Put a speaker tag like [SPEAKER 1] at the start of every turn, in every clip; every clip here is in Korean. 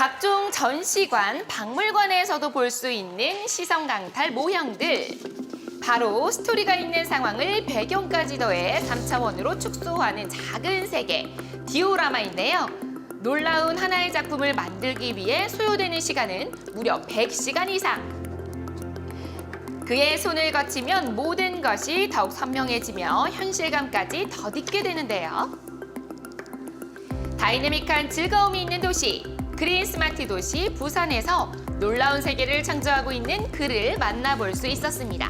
[SPEAKER 1] 각종 전시관, 박물관에서도 볼 수 있는 시선 강탈 모형들. 바로 스토리가 있는 상황을 배경까지 더해 3차원으로 축소하는 작은 세계, 디오라마인데요. 놀라운 하나의 작품을 만들기 위해 소요되는 시간은 무려 100시간 이상. 그의 손을 거치면 모든 것이 더욱 선명해지며 현실감까지 덧입게 되는데요. 다이내믹한 즐거움이 있는 도시, 그린 스마트 도시 부산에서 놀라운 세계를 창조하고 있는 그를 만나볼 수 있었습니다.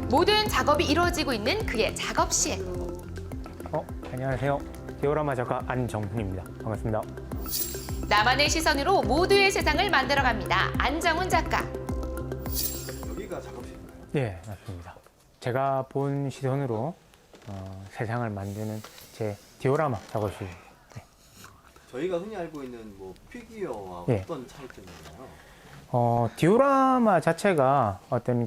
[SPEAKER 1] 모든 작업이 이루어지고 있는 그의 작업실.
[SPEAKER 2] 안녕하세요. 디오라마 작가 안정훈입니다. 반갑습니다.
[SPEAKER 1] 나만의 시선으로 모두의 세상을 만들어갑니다. 안정훈 작가.
[SPEAKER 3] 여기가 작업실인가요?
[SPEAKER 2] 네, 맞습니다. 제가 본 시선으로 세상을 만드는 제 디오라마 작업실.
[SPEAKER 3] 저희가 흔히 알고 있는 뭐 피규어와
[SPEAKER 2] 예.
[SPEAKER 3] 어떤 차이점이 있나요?
[SPEAKER 2] 디오라마 자체가 어떤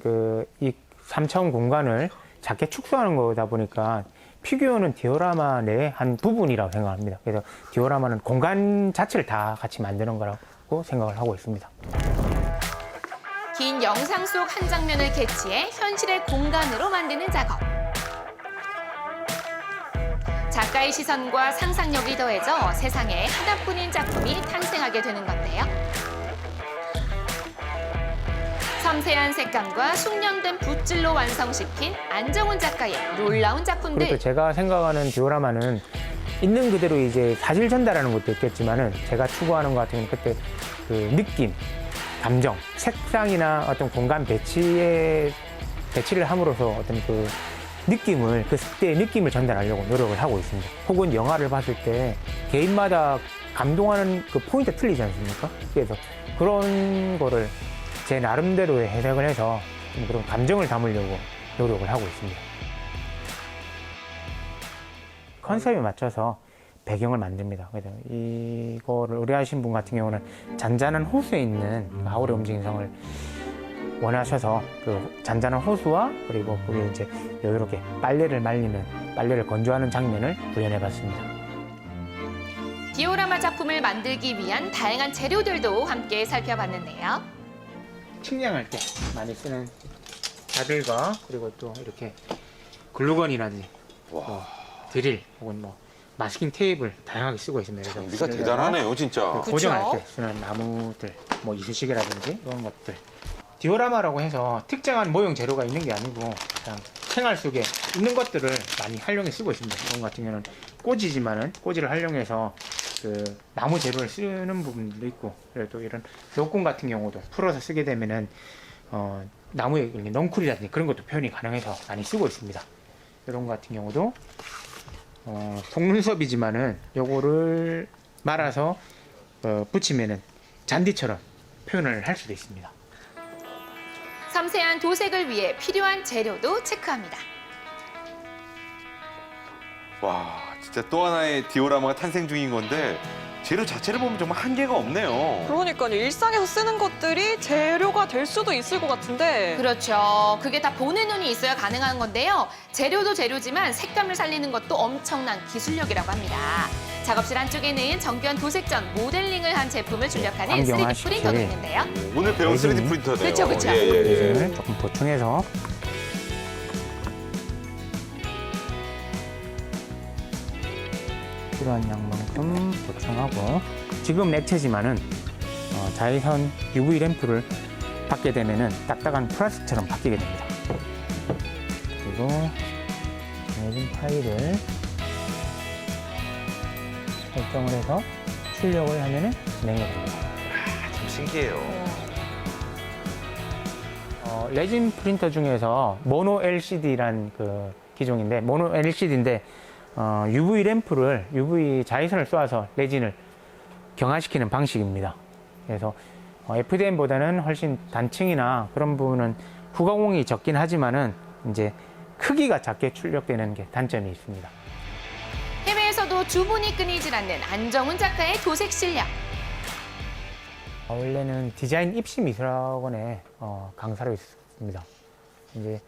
[SPEAKER 2] 이 3차원 공간을 작게 축소하는 거다 보니까 피규어는 디오라마 내의 한 부분이라고 생각합니다. 그래서 디오라마는 공간 자체를 다 같이 만드는 거라고 생각을 하고 있습니다.
[SPEAKER 1] 긴 영상 속 한 장면을 캐치해 현실의 공간으로 만드는 작업. 작가의 시선과 상상력이 더해져 세상에 하나뿐인 작품이 탄생하게 되는 건데요. 섬세한 색감과 숙련된 붓질로 완성시킨 안정훈 작가의 놀라운 작품들.
[SPEAKER 2] 그리고 제가 생각하는 디오라마는 있는 그대로 이제 사실 전달하는 것도 있겠지만은 제가 추구하는 것 같은 그때 그 느낌, 감정, 색상이나 어떤 공간 배치를 함으로써 어떤 그 느낌을, 그때의 느낌을 전달하려고 노력을 하고 있습니다. 혹은 영화를 봤을 때 개인마다 감동하는 그 포인트가 틀리지 않습니까? 그래서 그런 거를 제 나름대로의 해석을 해서 좀 그런 감정을 담으려고 노력을 하고 있습니다. 컨셉에 맞춰서 배경을 만듭니다. 그래서 이거를 의뢰하신 분 같은 경우는 잔잔한 호수에 있는 하울의 움직이는 성을 원하셔서 그 잔잔한 호수와 그리고 거기에 이제 여유롭게 빨래를 건조하는 장면을 구현해봤습니다.
[SPEAKER 1] 디오라마 작품을 만들기 위한 다양한 재료들도 함께 살펴봤는데요.
[SPEAKER 2] 측량할 때 많이 쓰는 자들과 그리고 또 이렇게 글루건이라든지 드릴 혹은 뭐 마스킹 테이프를 다양하게 쓰고 있습니다. 그래서
[SPEAKER 4] 장비가 대단하네요, 진짜.
[SPEAKER 2] 고정할 때 쓰는 나무들, 뭐 이쑤시개라든지 이런 것들. 디오라마라고 해서 특정한 모형 재료가 있는 게 아니고 그냥 생활 속에 있는 것들을 많이 활용해 쓰고 있습니다. 이런 같은 경우는 꼬지지만은 꼬지를 활용해서 그 나무 재료를 쓰는 부분도 있고, 그래도 이런 노끈 같은 경우도 풀어서 쓰게 되면은 나무의 넝쿨이라든지 그런 것도 표현이 가능해서 많이 쓰고 있습니다. 이런 것 같은 경우도 속눈썹이지만은 요거를 말아서 붙이면은 잔디처럼 표현을 할 수도 있습니다.
[SPEAKER 1] 섬세한 도색을 위해 필요한 재료도 체크합니다.
[SPEAKER 4] 와, 진짜 또 하나의 디오라마가 탄생 중인 건데 재료 자체를 보면 정말 한계가 없네요.
[SPEAKER 5] 그러니까요. 일상에서 쓰는 것들이 재료가 될 수도 있을 것 같은데.
[SPEAKER 1] 그렇죠. 그게 다 보는 눈이 있어야 가능한 건데요. 재료도 재료지만 색감을 살리는 것도 엄청난 기술력이라고 합니다. 작업실 안쪽에는 정교한 도색 전 모델링을 한 제품을 출력하는 3D
[SPEAKER 2] 안경하시게.
[SPEAKER 1] 프린터도 있는데요.
[SPEAKER 4] 오늘 배운 3D 프린터네요.
[SPEAKER 1] 그쵸, 그쵸.
[SPEAKER 2] 레진을 조금 보충해서 필요한 양만큼 보충하고, 지금 액체지만은 자외선 UV 램프를 받게 되면은 딱딱한 플라스틱처럼 바뀌게 됩니다. 그리고 레진 파일을 설정을 해서 출력을 하면은 진행이 됩니다.
[SPEAKER 4] 참 신기해요.
[SPEAKER 2] 레진 프린터 중에서 모노 LCD란 그 기종인데, 모노 LCD인데 UV 램프를 UV 자외선을 쏘아서 레진을 경화시키는 방식입니다. 그래서 FDM보다는 훨씬 단층이나 그런 부분은 후가공이 적긴 하지만은 이제 크기가 작게 출력되는 게 단점이 있습니다.
[SPEAKER 1] 해외에서도 주문이 끊이질 않는 안정훈 작가의 도색 실력.
[SPEAKER 2] 원래는 디자인 입시 미술학원에 강사로 있습니다. 이제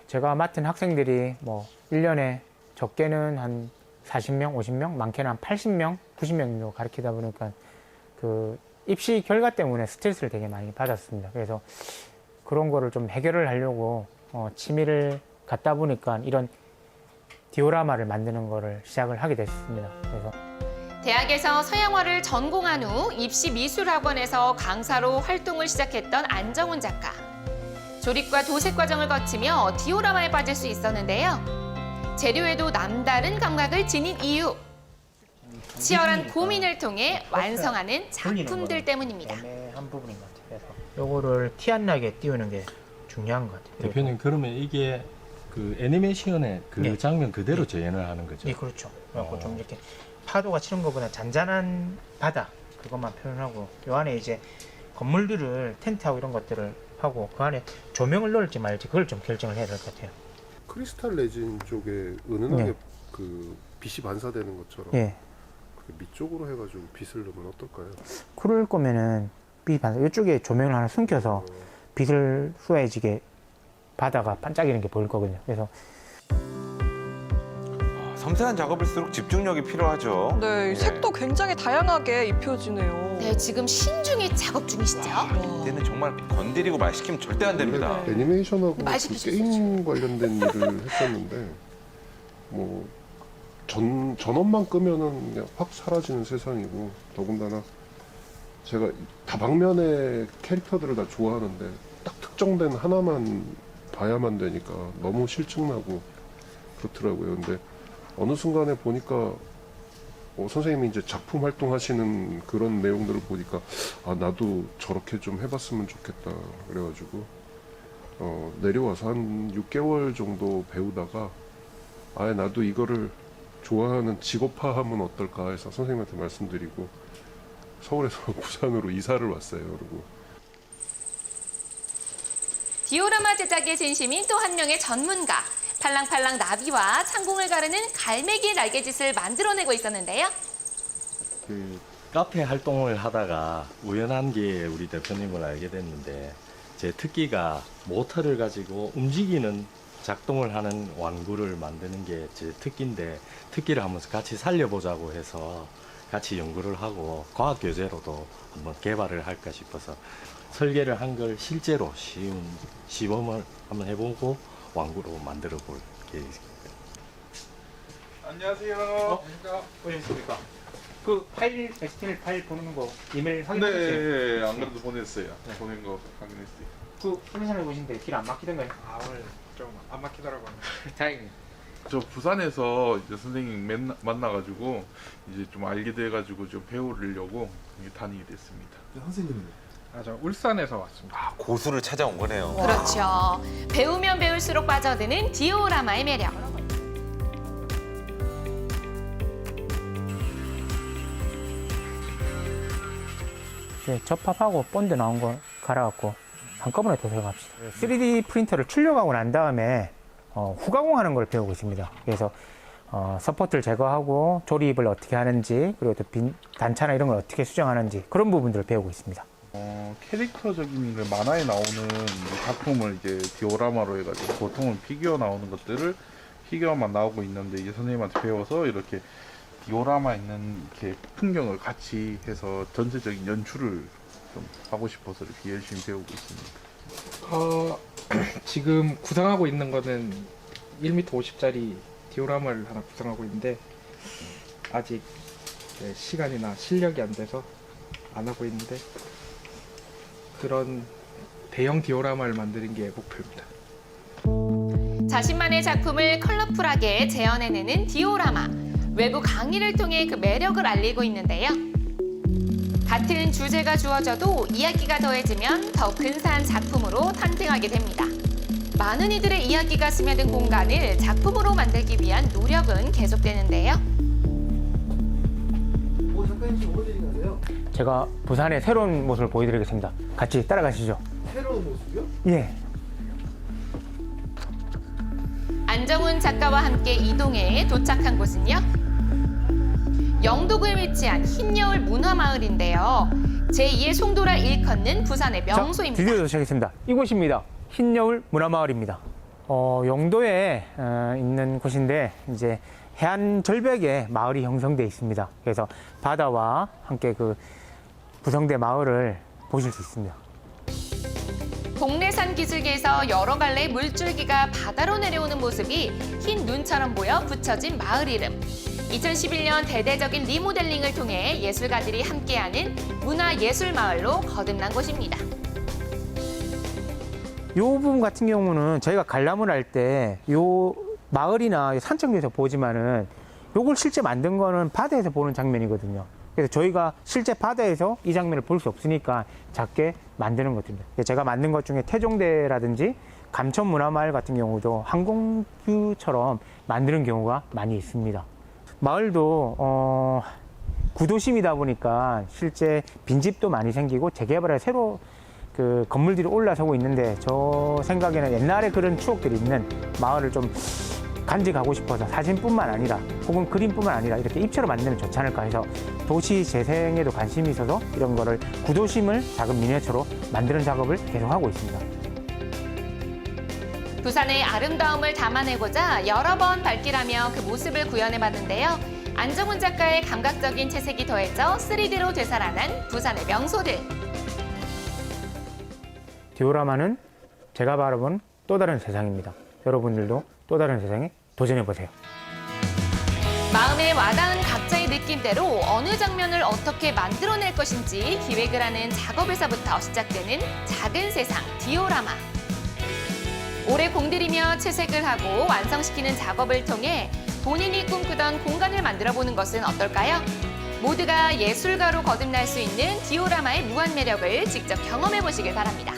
[SPEAKER 2] 제가 맡은 학생들이 뭐 1년에 적게는 한 40명, 50명, 많게는 한 80명, 90명 정도 가르치다 보니까 그 입시 결과 때문에 스트레스를 되게 많이 받았습니다. 그래서 그런 거를 좀 해결을 하려고 취미를 갖다 보니까 이런 디오라마를 만드는 거를 시작을 하게 됐습니다. 그래서
[SPEAKER 1] 대학에서 서양화를 전공한 후 입시미술학원에서 강사로 활동을 시작했던 안정훈 작가. 조립과 도색 과정을 거치며 디오라마에 빠질 수 있었는데요. 재료에도 남다른 감각을 지닌 이유. 치열한 고민을 통해 완성하는 작품들 때문입니다.
[SPEAKER 2] 애매한 부분인 것 같아요. 그래서 요거를 티 안 나게 띄우는 게 중요한 것 같아요.
[SPEAKER 6] 대표님 그러면 이게 그 애니메이션의 그
[SPEAKER 2] 네.
[SPEAKER 6] 장면 그대로 재현을 하는 거죠?
[SPEAKER 2] 예, 그렇죠. 그래갖고 좀 이렇게 파도가 치는 것보다 잔잔한 바다 그것만 표현하고 요 안에 이제 건물들을 텐트하고 이런 것들을 하고 그 안에 조명을 넣을지 말지 그걸 좀 결정을 해야 될 것 같아요.
[SPEAKER 7] 크리스탈 레진 쪽에 은은하게
[SPEAKER 2] 네.
[SPEAKER 7] 그 빛이 반사되는 것처럼
[SPEAKER 2] 예,
[SPEAKER 7] 그렇게 밑쪽으로 해가지고 빛을 넣으면 어떨까요?
[SPEAKER 2] 그럴 거면은 이쪽에 조명을 하나 숨겨서 빛을 쏘아지게 바다가 반짝이는 게 보일 거거든요. 그래서
[SPEAKER 4] 섬세한 작업일수록 집중력이 필요하죠.
[SPEAKER 5] 네, 색도 굉장히 다양하게 입혀지네요.
[SPEAKER 1] 네, 지금 신중히 작업 중이시죠?
[SPEAKER 4] 이때는 정말 건드리고 말 시키면 절대 안 됩니다.
[SPEAKER 7] 원래 애니메이션하고
[SPEAKER 1] 말
[SPEAKER 7] 그
[SPEAKER 1] 시킬 수
[SPEAKER 7] 게임 관련된 일을 했었는데 뭐 전원만 끄면은 그냥 확 사라지는 세상이고 더군다나 제가 다방면의 캐릭터들을 다 좋아하는데 딱 특정된 하나만 봐야만 되니까 너무 실증나고 그렇더라고요. 근데 어느 순간에 보니까 선생님이 이제 작품 활동하시는 그런 내용들을 보니까 아 나도 저렇게 좀 해봤으면 좋겠다 그래가지고 내려와서 한 6개월 정도 배우다가 아예 나도 이거를 좋아하는 직업화하면 어떨까 해서 선생님한테 말씀드리고 서울에서 부산으로 이사를 왔어요. 그리고
[SPEAKER 1] 디오라마 제작에 진심인 또 한 명의 전문가. 팔랑팔랑 나비와 창공을 가르는 갈매기 날개짓을 만들어내고 있었는데요.
[SPEAKER 6] 그 카페 활동을 하다가 우연한 기회에 우리 대표님을 알게 됐는데 제 특기가 모터를 가지고 움직이는 작동을 하는 완구를 만드는 게 제 특기인데 특기를 한번 같이 살려보자고 해서 같이 연구를 하고 과학 교재로도 한번 개발을 할까 싶어서 설계를 한 걸 실제로 쉬운 시범을 한번 해보고 완구로 만들어 볼 계획입니다.
[SPEAKER 8] 안녕하세요.
[SPEAKER 2] 보셨습니까? 그 파일 STL 파일 보내는 거 이메일 확인하셨어요?
[SPEAKER 8] 네, 안 그래도 보냈어요. 보낸 거 확인했어요.
[SPEAKER 2] 그 컨디션을 보시는데 길 안 막히던가요?
[SPEAKER 8] 아, 오늘 좀 안 막히더라고요.
[SPEAKER 2] 다행이네.
[SPEAKER 8] 저 부산에서 이제 선생님 만나가지고 이제 좀 알게 돼가지고 좀 배우려고 다니게 됐습니다.
[SPEAKER 3] 선생님은요?
[SPEAKER 8] 아, 저 울산에서 왔습니다.
[SPEAKER 4] 아, 고수를 찾아온 거네요.
[SPEAKER 1] 그렇죠. 배우면 배울수록 빠져드는 디오라마의 매력.
[SPEAKER 2] 이제 접합하고 본드 나온 거 갈아갖고 한꺼번에 도색합시다. 3D 프린터를 출력하고 난 다음에 후가공하는 걸 배우고 있습니다. 그래서 서포트를 제거하고 조립을 어떻게 하는지 그리고 또 단차나 이런 걸 어떻게 수정하는지 그런 부분들을 배우고 있습니다.
[SPEAKER 8] 캐릭터적인 그 만화에 나오는 작품을 이제 디오라마로 해가지고 보통은 피규어 나오는 것들을 피규어만 나오고 있는데 이제 선생님한테 배워서 이렇게 디오라마 있는 이렇게 풍경을 같이 해서 전체적인 연출을 좀 하고 싶어서 이렇게 열심히 배우고 있습니다.
[SPEAKER 9] 지금 구상하고 있는 거는 1m 50짜리 디오라마를 하나 구상하고 있는데 아직 시간이나 실력이 안 돼서 안 하고 있는데 그런 대형 디오라마를 만드는 게 목표입니다.
[SPEAKER 1] 자신만의 작품을 컬러풀하게 재현해내는 디오라마. 외부 강의를 통해 그 매력을 알리고 있는데요. 같은 주제가 주어져도 이야기가 더해지면 더 근사한 작품으로 탄생하게 됩니다. 많은 이들의 이야기가 스며든 공간을 작품으로 만들기 위한 노력은 계속되는데요.
[SPEAKER 3] 작가님 지금 어디 가세요?
[SPEAKER 2] 제가 부산의 새로운 모습을 보여드리겠습니다. 같이 따라가시죠.
[SPEAKER 3] 새로운 모습이요?
[SPEAKER 2] 예.
[SPEAKER 1] 안정훈 작가와 함께 이동해 도착한 곳은요. 영도구에 위치한 흰여울 문화마을인데요. 제2의 송도라 일컫는 부산의 명소입니다.
[SPEAKER 2] 드디어 도착했습니다. 이곳입니다. 흰여울 문화마을입니다. 영도에 있는 곳인데 이제 해안 절벽에 마을이 형성되어 있습니다. 그래서 바다와 함께 그 구성된 마을을 보실 수 있습니다.
[SPEAKER 1] 동래산 기슭에서 여러 갈래의 물줄기가 바다로 내려오는 모습이 흰 눈처럼 보여 붙여진 마을 이름. 2011년 대대적인 리모델링을 통해 예술가들이 함께하는 문화예술마을로 거듭난 곳입니다.
[SPEAKER 2] 이 부분 같은 경우는 저희가 관람을 할 때 요 마을이나 산책로에서 보지만은 요걸 실제 만든 거는 바다에서 보는 장면이거든요. 그래서 저희가 실제 바다에서 이 장면을 볼 수 없으니까 작게 만드는 것들입니다. 제가 만든 것 중에 태종대라든지 감천문화마을 같은 경우도 항공뷰처럼 만드는 경우가 많이 있습니다. 마을도 구도심이다 보니까 실제 빈집도 많이 생기고 재개발에 새로 그 건물들이 올라서고 있는데 저 생각에는 옛날에 그런 추억들이 있는 마을을 좀 간직하고 싶어서 사진뿐만 아니라 혹은 그림뿐만 아니라 이렇게 입체로 만들면 좋지 않을까 해서 도시 재생에도 관심이 있어서 이런 거를 구도심을 작은 미니어처로 만드는 작업을 계속하고 있습니다.
[SPEAKER 1] 부산의 아름다움을 담아내고자 여러 번 발길하며 그 모습을 구현해봤는데요. 안정훈 작가의 감각적인 채색이 더해져 3D로 되살아난 부산의 명소들.
[SPEAKER 2] 디오라마는 제가 바라본 또 다른 세상입니다. 여러분들도 또 다른 세상에 도전해보세요.
[SPEAKER 1] 마음에 와닿은 각자의 느낌대로 어느 장면을 어떻게 만들어낼 것인지 기획을 하는 작업에서부터 시작되는 작은 세상 디오라마. 오래 공들이며 채색을 하고 완성시키는 작업을 통해 본인이 꿈꾸던 공간을 만들어보는 것은 어떨까요? 모두가 예술가로 거듭날 수 있는 디오라마의 무한 매력을 직접 경험해보시길 바랍니다.